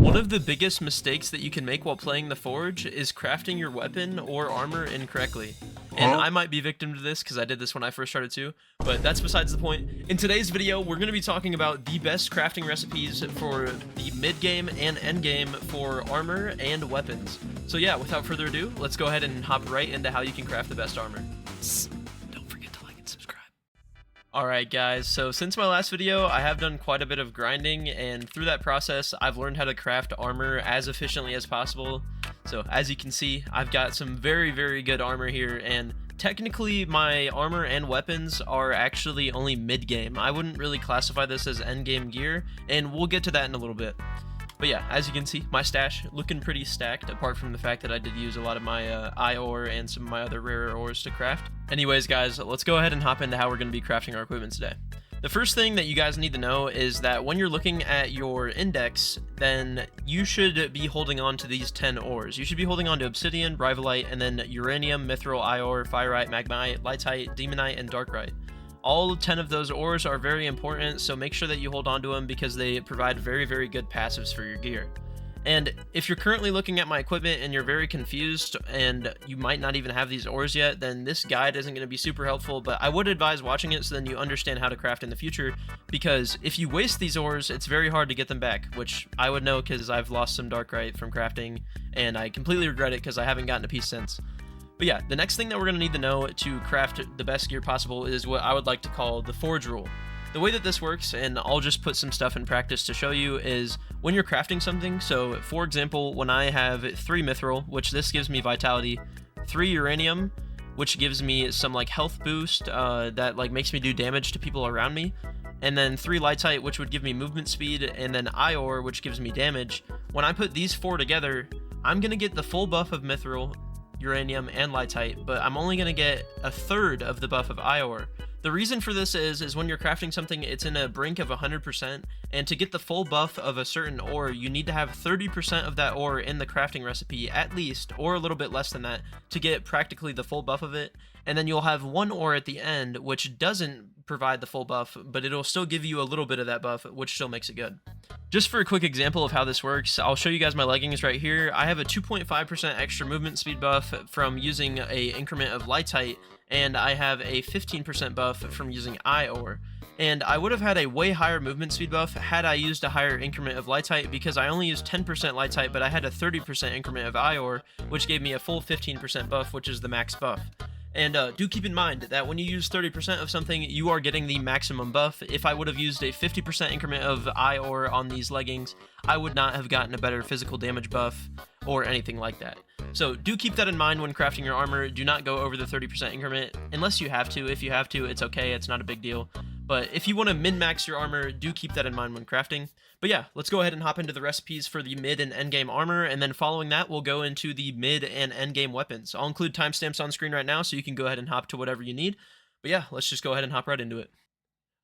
One of the biggest mistakes that you can make while playing the Forge is crafting your weapon or armor incorrectly. And Huh? I might be victim to this because I did this when I first started too, but that's besides the point. In today's video, we're going to be talking about the best crafting recipes for the mid-game and end-game for armor and weapons. So yeah, without further ado, let's go ahead and hop right into how you can craft the best armor. Don't forget to like and subscribe. Alright guys, so since my last video, I have done quite a bit of grinding, and through that process, I've learned how to craft armor as efficiently as possible. So as you can see, I've got some very good armor here, and technically my armor and weapons are actually only mid-game. I wouldn't really classify this as end-game gear, and we'll get to that in a little bit. But yeah, as you can see, my stash looking pretty stacked, apart from the fact that I did use a lot of my eye ore and some of my other rarer ores to craft. Anyways, guys, let's go ahead and hop into how we're going to be crafting our equipment today. The first thing that you guys need to know is that when you're looking at your index, then you should be holding on to these 10 ores. You should be holding on to obsidian, bryvolite, and then uranium, mithril, iore, fyrite, magmite, lightite, demonite, and darkrite. All 10 of those ores are very important, so make sure that you hold on to them because they provide very good passives for your gear. And if you're currently looking at my equipment and you're very confused and you might not even have these ores yet, then this guide isn't going to be super helpful, but I would advise watching it so then you understand how to craft in the future, because if you waste these ores, it's very hard to get them back, which I would know because I've lost some darkrite from crafting, and I completely regret it because I haven't gotten a piece since. But yeah, the next thing that we're going to need to know to craft the best gear possible is what I would like to call the Forge rule. The way that this works, and I'll just put some stuff in practice to show you, is when you're crafting something, so for example, when I have 3 mithril, which this gives me vitality, 3 uranium, which gives me some like health boost that like makes me do damage to people around me, and then 3 lightite, which would give me movement speed, and then iore, which gives me damage. When I put these 4 together, I'm going to get the full buff of mithril, uranium, and lightite, but I'm only going to get a third of the buff of iore. The reason for this is when you're crafting something, it's in a brink of 100%, and to get the full buff of a certain ore, you need to have 30% of that ore in the crafting recipe at least, or a little bit less than that, to get practically the full buff of it. And then you'll have 1 ore at the end, which doesn't provide the full buff, but it'll still give you a little bit of that buff, which still makes it good. Just for a quick example of how this works, I'll show you guys my leggings right here. I have a 2.5% extra movement speed buff from using a increment of lightite, and I have a 15% buff from using iore. And I would have had a way higher movement speed buff had I used a higher increment of lightite, because I only used 10% lightite, but I had a 30% increment of iore, which gave me a full 15% buff, which is the max buff. And do keep in mind that when you use 30% of something, you are getting the maximum buff. If I would have used a 50% increment of iore on these leggings, I would not have gotten a better physical damage buff or anything like that. So do keep that in mind when crafting your armor. Do not go over the 30% increment unless you have to. If you have to, it's okay. It's not a big deal. But if you want to min-max your armor, do keep that in mind when crafting. But yeah, let's go ahead and hop into the recipes for the mid and end game armor, and then following that, we'll go into the mid and end game weapons. I'll include timestamps on screen right now, so you can go ahead and hop to whatever you need. But yeah, let's just go ahead and hop right into it.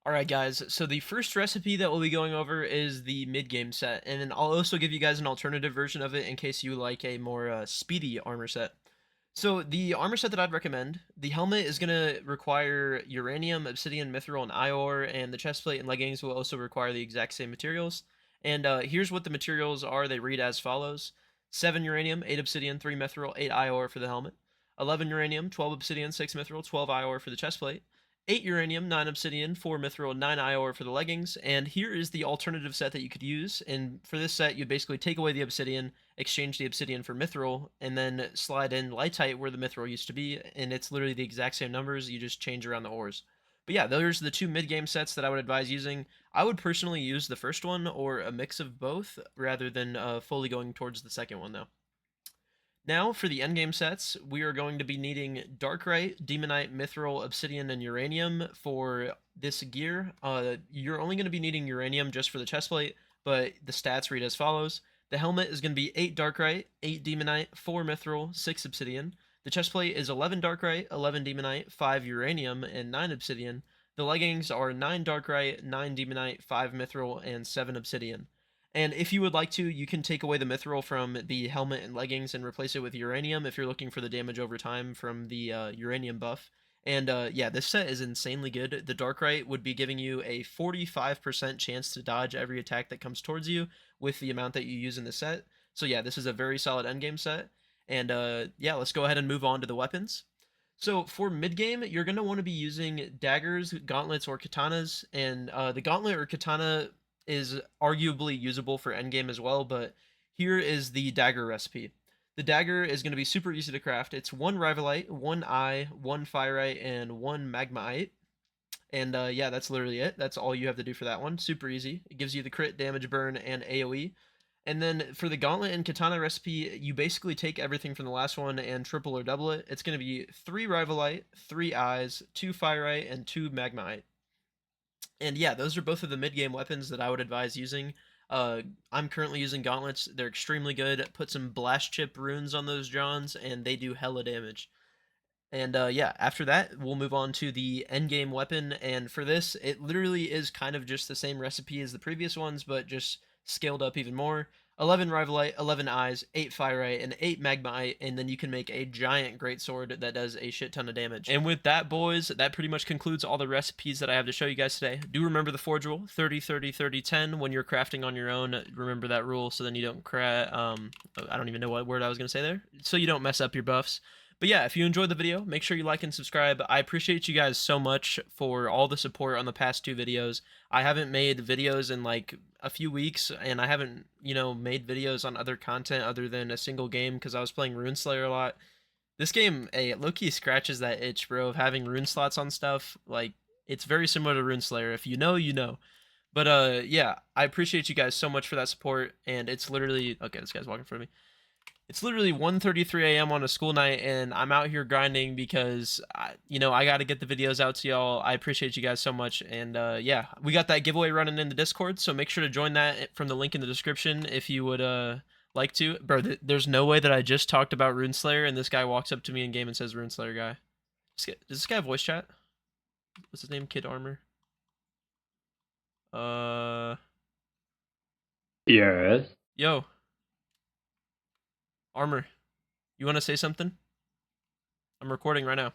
Alright guys, so the first recipe that we'll be going over is the mid-game set, and then I'll also give you guys an alternative version of it in case you like a more speedy armor set. So the armor set that I'd recommend, the helmet is going to require uranium, obsidian, mithril, and iore, and the chestplate and leggings will also require the exact same materials. And here's what the materials are. They read as follows: 7 uranium, 8 obsidian, 3 mithril, 8 iore for the helmet; 11 uranium, 12 obsidian, 6 mithril, 12 iore for the chestplate; 8 uranium, 9 obsidian, 4 mithril, 9 iore for the leggings. And here is the alternative set that you could use. And for this set, you basically take away the obsidian, exchange the obsidian for mithril, and then slide in lightite where the mithril used to be. And it's literally the exact same numbers, you just change around the ores. But yeah, those are the 2 mid-game sets that I would advise using. I would personally use the first one or a mix of both rather than fully going towards the second one though. Now, for the endgame sets, we are going to be needing darkrite, demonite, mithril, obsidian, and uranium for this gear. You're only going to be needing uranium just for the chestplate, but the stats read as follows. The helmet is going to be 8 darkrite, 8 demonite, 4 mithril, 6 obsidian. The chestplate is 11 darkrite, 11 demonite, 5 uranium, and 9 obsidian. The leggings are 9 darkrite, 9 demonite, 5 mithril, and 7 obsidian. And if you would like to, you can take away the mithril from the helmet and leggings and replace it with uranium if you're looking for the damage over time from the uranium buff. And yeah, this set is insanely good. The Darkrai would be giving you a 45% chance to dodge every attack that comes towards you with the amount that you use in the set. So yeah, this is a very solid endgame set. And yeah, let's go ahead and move on to the weapons. So for mid game, you're going to want to be using daggers, gauntlets, or katanas. And the gauntlet or katana is arguably usable for end game as well, but here is the dagger recipe. The dagger is going to be super easy to craft. It's one Rivalite, one Eye, one Fireite, and one Magmaite. And yeah, that's literally it. That's all you have to do for that one. Super easy. It gives you the crit, damage, burn, and AoE. And then for the gauntlet and katana recipe, you basically take everything from the last one and triple or double it. It's going to be 3 Rivalite, 3 Eyes, 2 Fireite, and 2 Magmaite. And yeah, those are both of the mid-game weapons that I would advise using. I'm currently using gauntlets. They're extremely good. Put some blast chip runes on those Johns, and they do hella damage. And yeah, after that, we'll move on to the end game weapon. And for this, it literally is kind of just the same recipe as the previous ones, but just scaled up even more. 11 Rivalite, 11 Eyes, 8 Fireite, and 8 Magmaite, and then you can make a giant greatsword that does a shit ton of damage. And with that, boys, that pretty much concludes all the recipes that I have to show you guys today. Do remember the forge rule, 30, 30, 30, 10. When you're crafting on your own, remember that rule so then you don't I don't even know what word I was going to say there. So you don't mess up your buffs. But yeah, if you enjoyed the video, make sure you like and subscribe. I appreciate you guys so much for all the support on the past 2 videos. I haven't made videos in like a few weeks, and I haven't, made videos on other content other than a single game because I was playing Runeslayer a lot. This game, hey, low-key scratches that itch, bro, of having rune slots on stuff. Like, it's very similar to Runeslayer. If you know, you know. But yeah, I appreciate you guys so much for that support, and it's literally... Okay, this guy's walking in front of me. It's literally 1:33 a.m. on a school night, and I'm out here grinding because, I got to get the videos out to y'all. I appreciate you guys so much, and yeah, we got that giveaway running in the Discord, so make sure to join that from the link in the description if you would like to. Bro, there's no way that I just talked about Runeslayer, and this guy walks up to me in game and says Runeslayer guy. Does this guy have voice chat? What's his name? Kid Armor? Yes. Yo. Armor, you want to say something? I'm recording right now.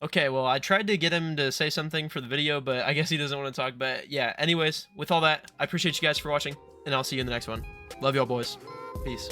Okay, well, I tried to get him to say something for the video, but I guess he doesn't want to talk. But yeah, anyways, with all that, I appreciate you guys for watching, and I'll see you in the next one. Love y'all, boys. Peace.